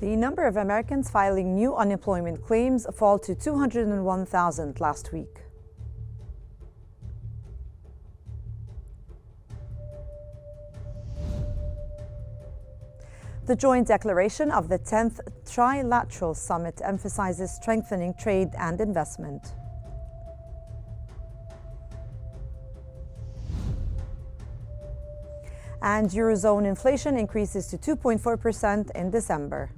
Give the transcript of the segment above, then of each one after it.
The number of Americans filing new unemployment claims fell to 201,000 last week. The joint declaration of the 10th Trilateral Summit emphasizes strengthening trade and investment. And Eurozone inflation increases to 2.4% in December.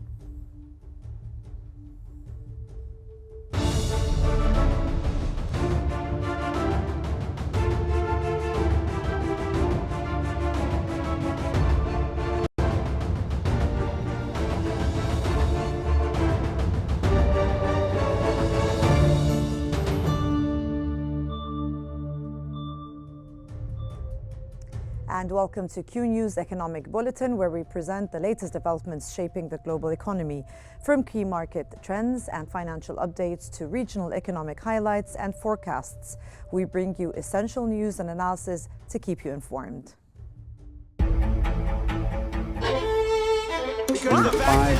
And welcome to Qnews Economic Bulletin, where we present the latest developments shaping the global economy. From key market trends and financial updates to regional economic highlights and forecasts, we bring you essential news and analysis to keep you informed. Because the fact is,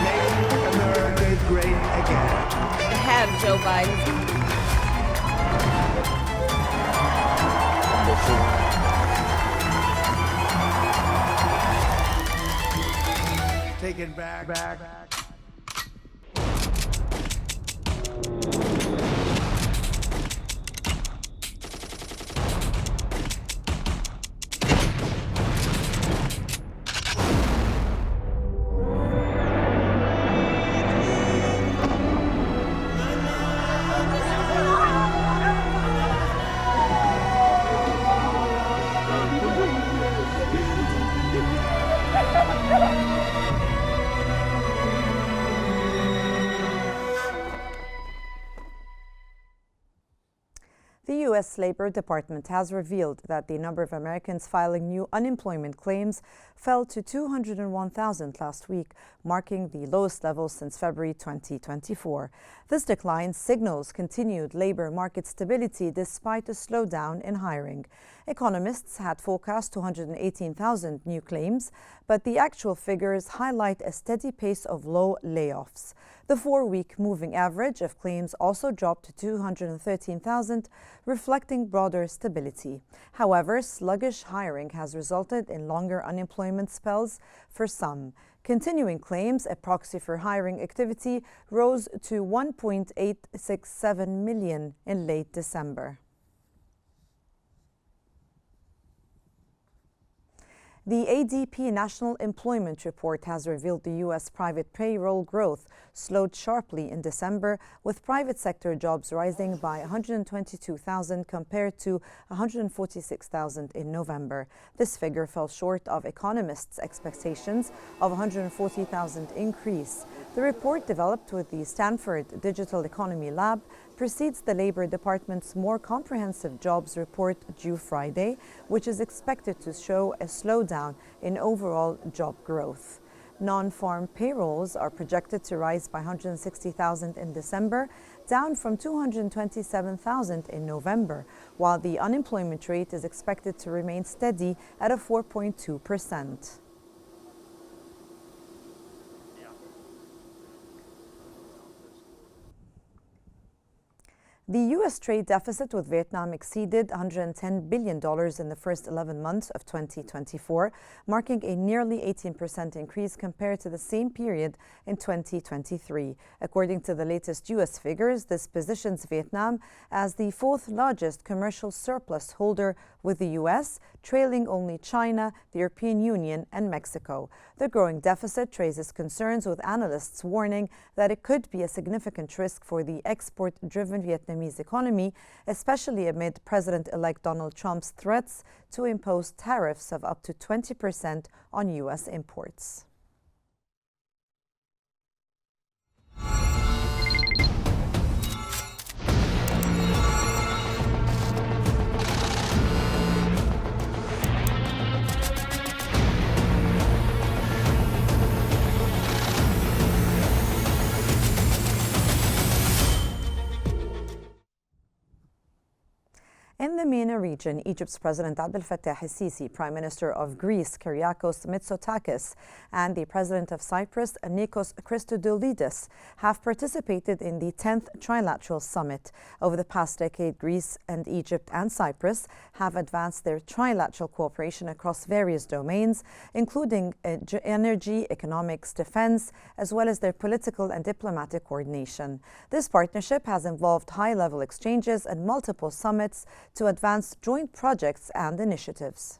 make America great again. Have Joe Biden. Taken back. The U.S. Labor Department has revealed that the number of Americans filing new unemployment claims fell to 201,000 last week, marking the lowest level since February 2024. This decline signals continued labor market stability despite a slowdown in hiring. Economists had forecast 218,000 new claims, but the actual figures highlight a steady pace of low layoffs. The 4-week moving average of claims also dropped to 213,000, reflecting broader stability. However, sluggish hiring has resulted in longer unemployment spells for some. Continuing claims, a proxy for hiring activity, rose to 1.867 million in late December. The ADP National Employment Report has revealed the U.S. private payroll growth slowed sharply in December, with private sector jobs rising by 122,000 compared to 146,000 in November. This figure fell short of economists' expectations of 140,000 increase. The report, developed with the Stanford Digital Economy Lab, precedes the Labor Department's more comprehensive jobs report due Friday, which is expected to show a slowdown in overall job growth. Non-farm payrolls are projected to rise by 160,000 in December, down from 227,000 in November, while the unemployment rate is expected to remain steady at 4.2%. The U.S. trade deficit with Vietnam exceeded $110 billion in the first 11 months of 2024, marking a nearly 18% increase compared to the same period in 2023. According to the latest U.S. figures, this positions Vietnam as the fourth largest commercial surplus holder with the U.S., trailing only China, the European Union, and Mexico. The growing deficit raises concerns, with analysts warning that it could be a significant risk for the export-driven Vietnamese economy, especially amid President-elect Donald Trump's threats to impose tariffs of up to 20% on U.S. imports. In the MENA region, Egypt's President Abdel Fattah el-Sisi, Prime Minister of Greece Kyriakos Mitsotakis, and the President of Cyprus Nikos Christodoulidis have participated in the 10th Trilateral Summit. Over the past decade, Greece and Egypt and Cyprus have advanced their trilateral cooperation across various domains, including energy, economics, defense, as well as their political and diplomatic coordination. This partnership has involved high-level exchanges and multiple summits to advance joint projects and initiatives.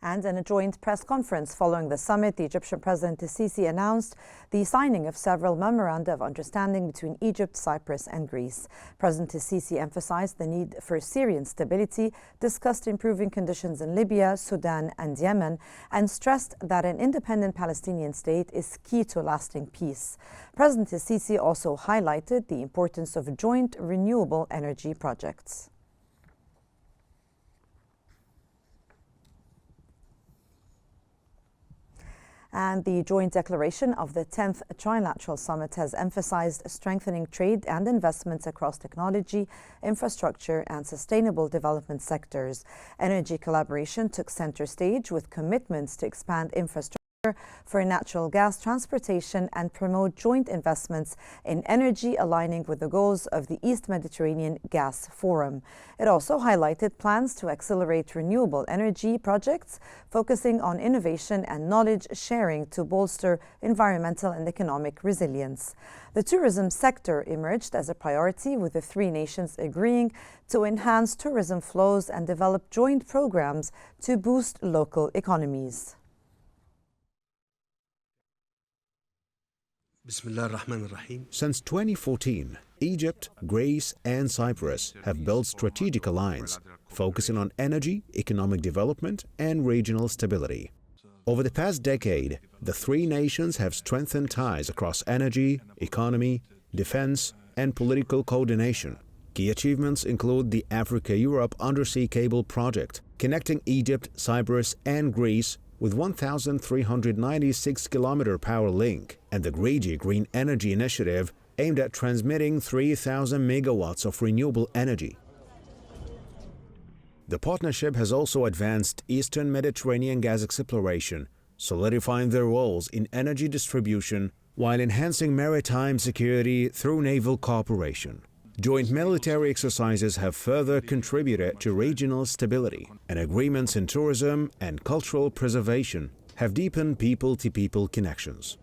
And in a joint press conference following the summit, the Egyptian President el-Sisi announced the signing of several memoranda of understanding between Egypt, Cyprus and Greece. President el-Sisi emphasized the need for Syrian stability, discussed improving conditions in Libya, Sudan and Yemen, and stressed that an independent Palestinian state is key to lasting peace. President el-Sisi also highlighted the importance of joint renewable energy projects. And the joint declaration of the 10th Trilateral Summit has emphasized strengthening trade and investments across technology, infrastructure, and sustainable development sectors. Energy collaboration took center stage with commitments to expand infrastructure for natural gas transportation and promote joint investments in energy aligning with the goals of the East Mediterranean Gas Forum. It also highlighted plans to accelerate renewable energy projects, focusing on innovation and knowledge sharing to bolster environmental and economic resilience. The tourism sector emerged as a priority, with the three nations agreeing to enhance tourism flows and develop joint programs to boost local economies. Since 2014, Egypt, Greece and Cyprus have built strategic alliance, focusing on energy, economic development and regional stability. Over the past decade, the three nations have strengthened ties across energy, economy, defense and political coordination. Key achievements include the Africa-Europe undersea cable project, connecting Egypt, Cyprus and Greece with 1,396-kilometer power link, and the Grigi Green Energy Initiative aimed at transmitting 3,000 megawatts of renewable energy. The partnership has also advanced Eastern Mediterranean gas exploration, solidifying their roles in energy distribution while enhancing maritime security through naval cooperation. Joint military exercises have further contributed to regional stability, and agreements in tourism and cultural preservation have deepened people-to-people connections.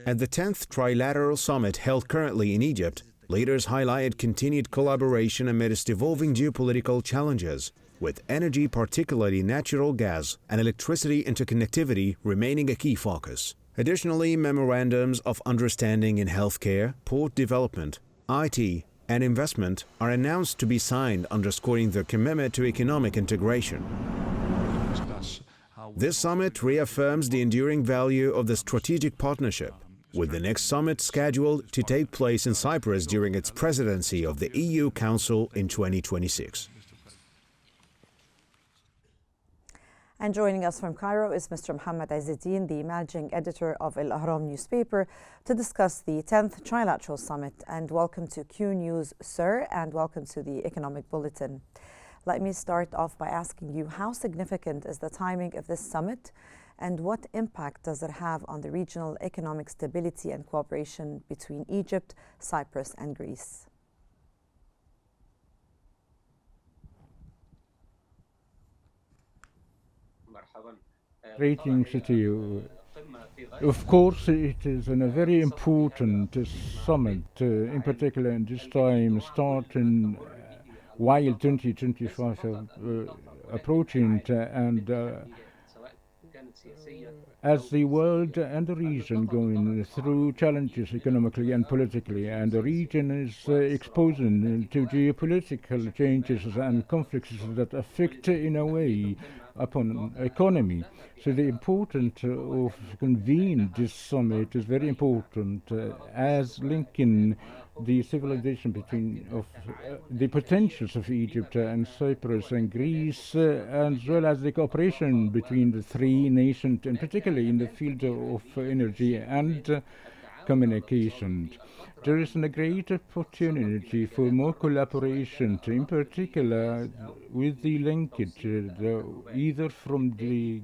At the 10th Trilateral Summit held currently in Egypt, leaders highlighted continued collaboration amidst evolving geopolitical challenges. with energy, particularly natural gas and electricity interconnectivity, remaining a key focus. Additionally, memorandums of understanding in healthcare, port development, IT, and investment are announced to be signed, underscoring their commitment to economic integration. This summit reaffirms the enduring value of the strategic partnership, with the next summit scheduled to take place in Cyprus during its presidency of the EU Council in 2026. And joining us from Cairo is Mr. Mohammed Izzeddin, the managing editor of Al Ahram newspaper, to discuss the 10th Trilateral Summit. And welcome to Qnews, sir, and welcome to the Economic Bulletin. Let me start off by asking you, how significant is the timing of this summit, and what impact does it have on the regional economic stability and cooperation between Egypt, Cyprus, and Greece? Greetings to you. Of course, it is a very important summit, in particular in this time, starting while 2025 approaching, and as the world and the region going through challenges economically and politically, and the region is exposing to geopolitical changes and conflicts that affect in a way upon economy. So the importance of convening this summit is very important, as linking the civilization between the potentials of Egypt and Cyprus and Greece, as well as the cooperation between the three nations, and particularly in the field of energy and communication. There is a great opportunity for more collaboration, in particular with the linkage either from the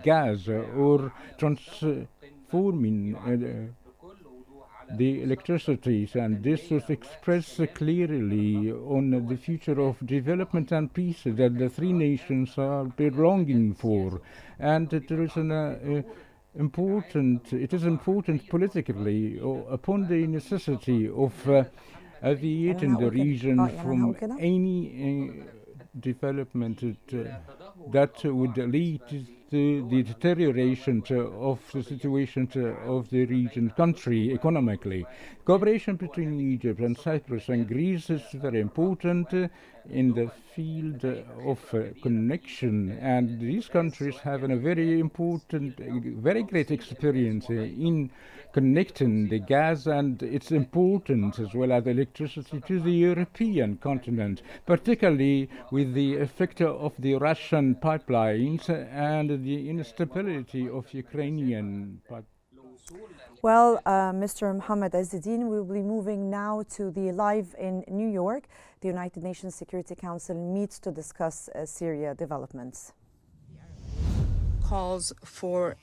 gas or transforming the electricity, and this was expressed clearly on the future of development and peace that the three nations are belonging for. And there is it is important politically upon the necessity of alleviating the region from any development that would lead to the deterioration of the situation of the region country economically. Cooperation between Egypt and Cyprus and Greece is very important in the field of connection, and these countries have a very important, very great experience in connecting the gas and its importance as well as electricity to the European continent, particularly with the effect of the Russian pipelines and the instability of Ukrainian pipelines. Well, Mr. Mohammed Izzeddin, we will be moving now to the live in New York. The United Nations Security Council meets to discuss Syria developments. Calls for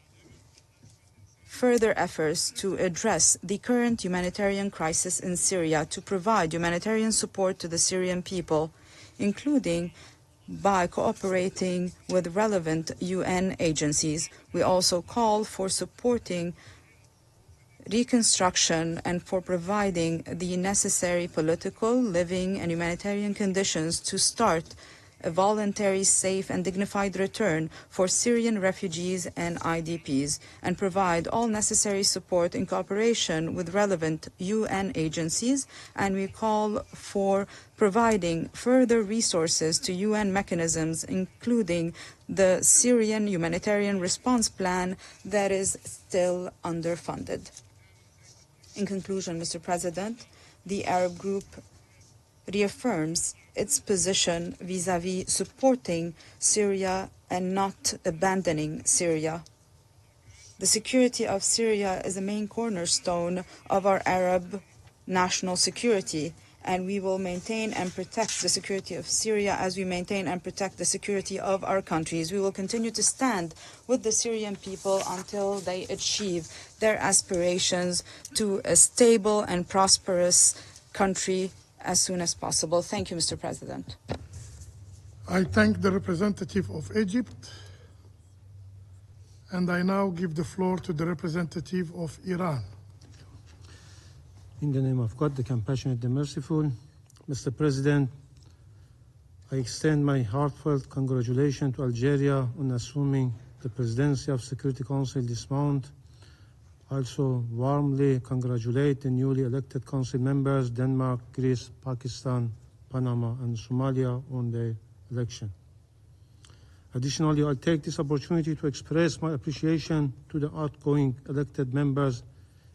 further efforts to address the current humanitarian crisis in Syria, to provide humanitarian support to the Syrian people, including by cooperating with relevant UN agencies. We also call for supporting reconstruction and for providing the necessary political, living, and humanitarian conditions to start a voluntary, safe, and dignified return for Syrian refugees and IDPs, and provide all necessary support in cooperation with relevant UN agencies. And we call for providing further resources to UN mechanisms, including the Syrian Humanitarian Response Plan that is still underfunded. In conclusion, Mr. President, the Arab Group reaffirms its position vis-à-vis supporting Syria and not abandoning Syria. The security of Syria is a main cornerstone of our Arab national security, and we will maintain and protect the security of Syria as we maintain and protect the security of our countries. We will continue to stand with the Syrian people until they achieve their aspirations to a stable and prosperous country as soon as possible. Thank you, Mr. President. I thank the representative of Egypt, and I now give the floor to the representative of Iran. In the name of God, the compassionate, the merciful, Mr. President, I extend my heartfelt congratulations to Algeria on assuming the presidency of Security Council this month. I also warmly congratulate the newly elected council members, Denmark, Greece, Pakistan, Panama, and Somalia on their election. Additionally, I'll take this opportunity to express my appreciation to the outgoing elected members,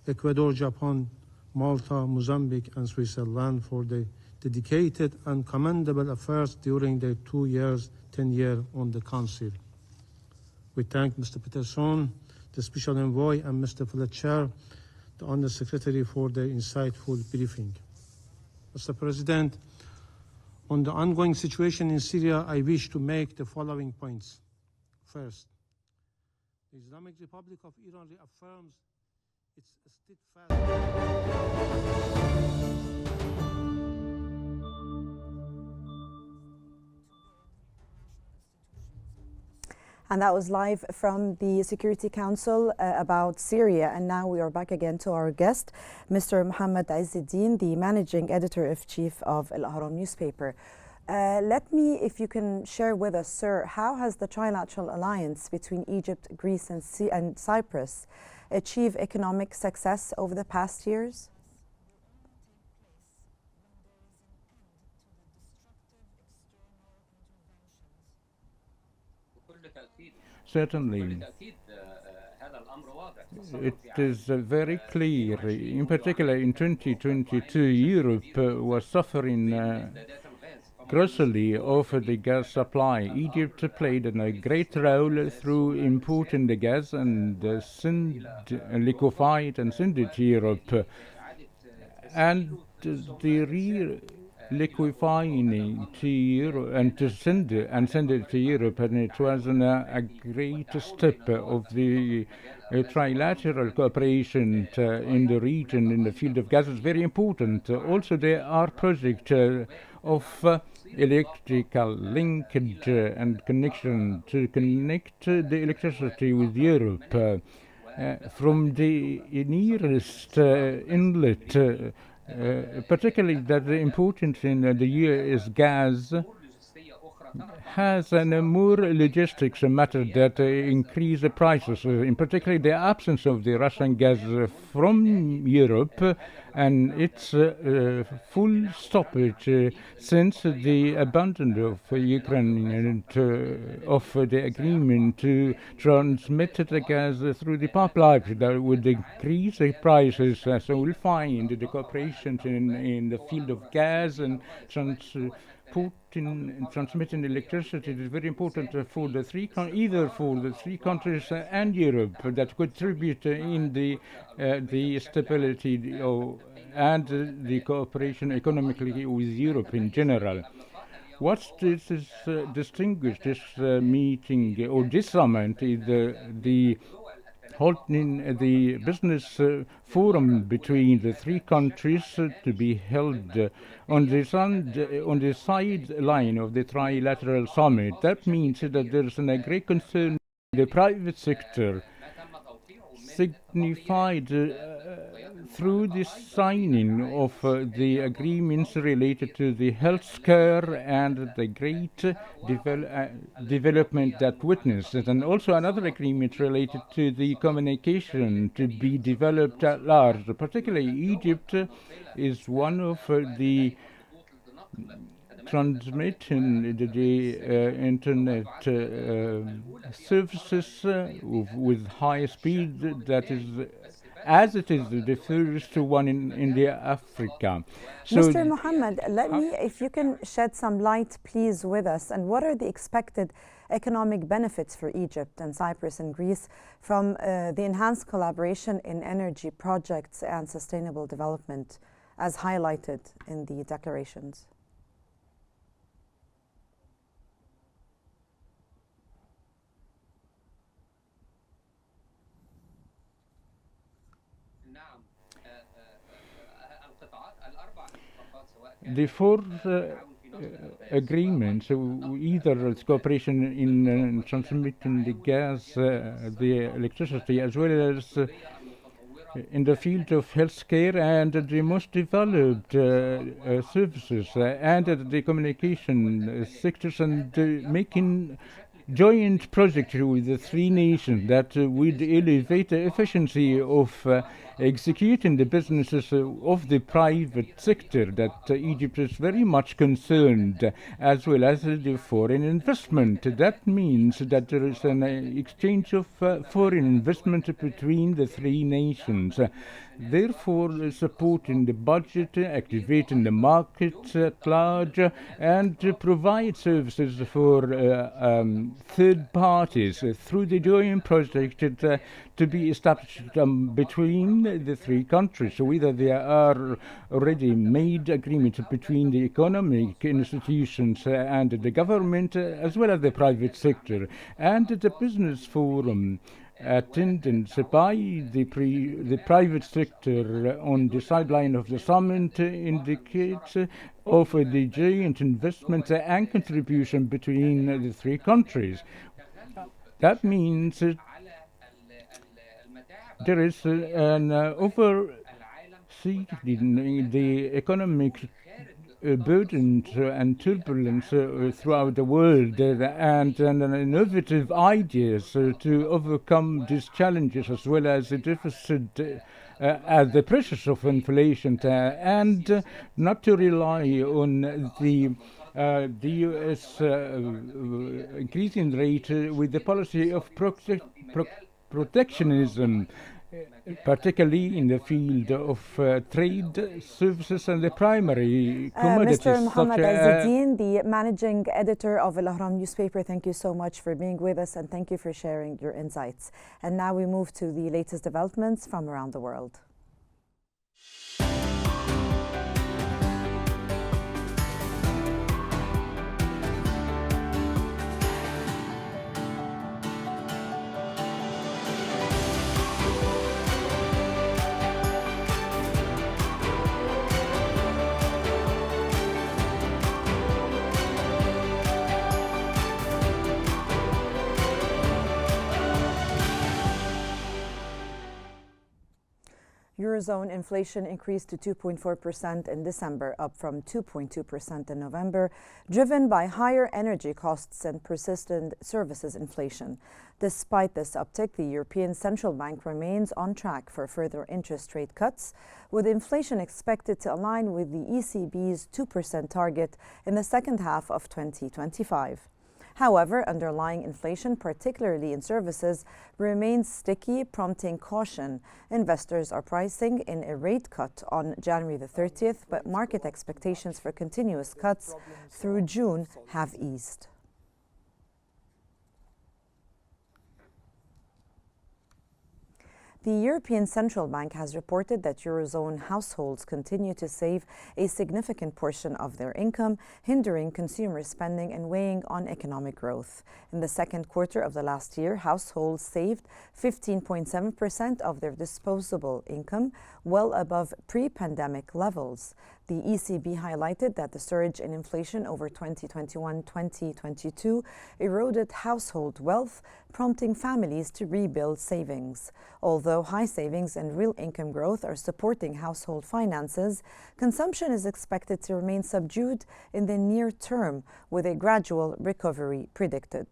Ecuador, Japan, Malta, Mozambique, and Switzerland for their dedicated and commendable efforts during their 2 years, tenure on the Council. We thank Mr. Peterson, the Special Envoy, and Mr. Fletcher, the Under Secretary, for their insightful briefing. Mr. President, on the ongoing situation in Syria, I wish to make the following points. First, the Islamic Republic of Iran reaffirms its steadfast... And that was live from the Security Council about Syria. And now we are back again to our guest, Mr. Mohammed Izzeddin, the Managing Editor-in-Chief of Al Ahram newspaper. Let me, if you can share with us, sir, how has the trilateral alliance between Egypt, Greece and Cyprus achieved economic success over the past years? Certainly. It is very clear. In particular, in 2022, Europe was suffering grossly over the gas supply. Egypt played a great role through importing the gas and liquefied and send it to Europe. And the liquefying to Europe and to send it to Europe, and it was a great step of the trilateral cooperation in the region in the field of gas is very important. Also, there are projects of electrical linkage and connection to connect the electricity with Europe from the nearest inlet. Particularly that the importance in the year is gas has a more logistics matter that increase the prices, in particular the absence of the Russian gas from Europe and its full stoppage since the abandon of Ukraine of the agreement to transmit the gas through the pipelines that would increase the prices. So we'll find the cooperation in the field of gas and transmitting electricity is very important for the either for the three countries and Europe that contribute in the stability and the cooperation economically with Europe in general. What this is distinguished this meeting or this summit is the holding the business forum between the three countries to be held on the sideline of the trilateral summit. That means that there is a great concern in the private sector, signified through the signing of the agreements related to the healthcare and the great development that witnessed, and also another agreement related to the communication to be developed at large. Particularly, Egypt is one of the transmitting the internet services with high speed that is as it is the first one in the Africa. So Mr. Mohammed, let me, if you can shed some light please with us, and what are the expected economic benefits for Egypt and Cyprus and Greece from the enhanced collaboration in energy projects and sustainable development as highlighted in the declarations? The four agreements, either it's cooperation in transmitting the gas, the electricity, as well as in the field of healthcare and the most developed services and the communication sectors, and making joint project with the three nations that would elevate the efficiency of executing the businesses of the private sector, that Egypt is very much concerned, as well as the foreign investment. That means that there is an exchange of foreign investment between the three nations. Therefore, supporting the budget, activating the market at large, and to provide services for third parties through the joint project to be established between the three countries. So whether there are already made agreements between the economic institutions and the government, as well as the private sector, and the business forum attendance by the private sector on the sideline of the summit indicates of the joint investment and contribution between the three countries. That means there is an overseeing the economic burden and turbulence throughout the world, and innovative ideas to overcome these challenges, as well as the deficit the pressures of inflation, and not to rely on the U.S. increasing rate with the policy of protectionism, particularly in the field of trade, services, and the primary commodities. Mr. Mohammed Azzeddine, the managing editor of Al Ahram newspaper, thank you so much for being with us, and thank you for sharing your insights. And now we move to the latest developments from around the world. Eurozone inflation increased to 2.4% in December, up from 2.2% in November, driven by higher energy costs and persistent services inflation. Despite this uptick, the European Central Bank remains on track for further interest rate cuts, with inflation expected to align with the ECB's 2% target in the second half of 2025. However, underlying inflation, particularly in services, remains sticky, prompting caution. Investors are pricing in a rate cut on January the 30th, but market expectations for continuous cuts through June have eased. The European Central Bank has reported that Eurozone households continue to save a significant portion of their income, hindering consumer spending and weighing on economic growth. In the second quarter of the last year, households saved 15.7% of their disposable income, well above pre-pandemic levels. The ECB highlighted that the surge in inflation over 2021-2022 eroded household wealth, prompting families to rebuild savings. Although high savings and real income growth are supporting household finances, consumption is expected to remain subdued in the near term, with a gradual recovery predicted.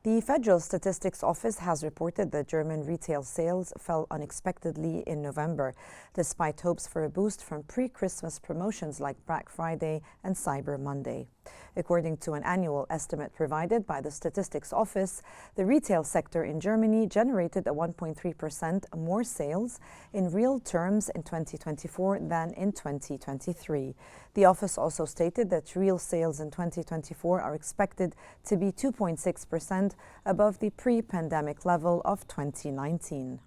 The Federal Statistics Office has reported that German retail sales fell unexpectedly in November, despite hopes for a boost from pre-Christmas promotions like Black Friday and Cyber Monday. According to an annual estimate provided by the Statistics Office, the retail sector in Germany generated a 1.3% more sales in real terms in 2024 than in 2023. The office also stated that real sales in 2024 are expected to be 2.6% above the pre-pandemic level of 2019.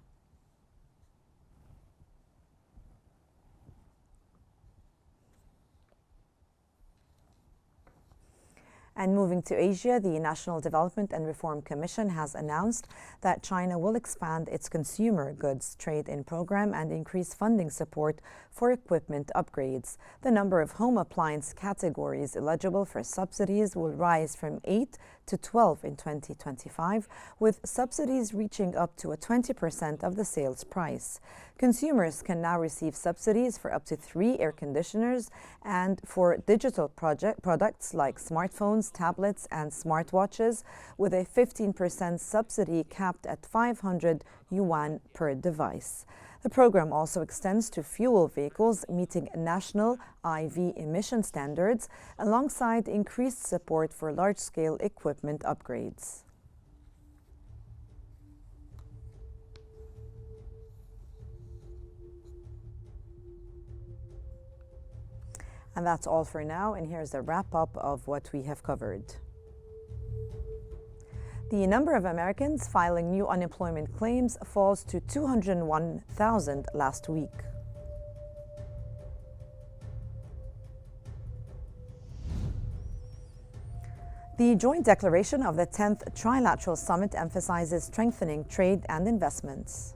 And moving to Asia, the National Development and Reform Commission has announced that China will expand its consumer goods trade-in program and increase funding support for equipment upgrades. The number of home appliance categories eligible for subsidies will rise from 8 to 12 in 2025, with subsidies reaching up to 20% of the sales price. Consumers can now receive subsidies for up to 3 air conditioners and for digital products like smartphones, tablets, and smartwatches, with a 15% subsidy capped at 500 yuan per device. The program also extends to fuel vehicles meeting national IV emission standards, alongside increased support for large-scale equipment upgrades. And that's all for now, and here's a wrap-up of what we have covered. The number of Americans filing new unemployment claims falls to 201,000 last week. The joint declaration of the 10th Trilateral Summit emphasizes strengthening trade and investments.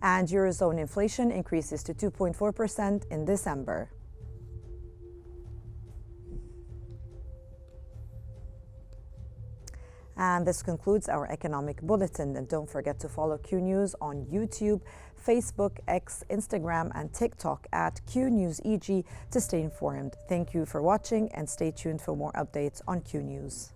And Eurozone inflation increases to 2.4% in December. And this concludes our economic bulletin. And don't forget to follow Q News on YouTube, Facebook, X, Instagram, and TikTok at QNewsEG to stay informed. Thank you for watching, and stay tuned for more updates on Q News.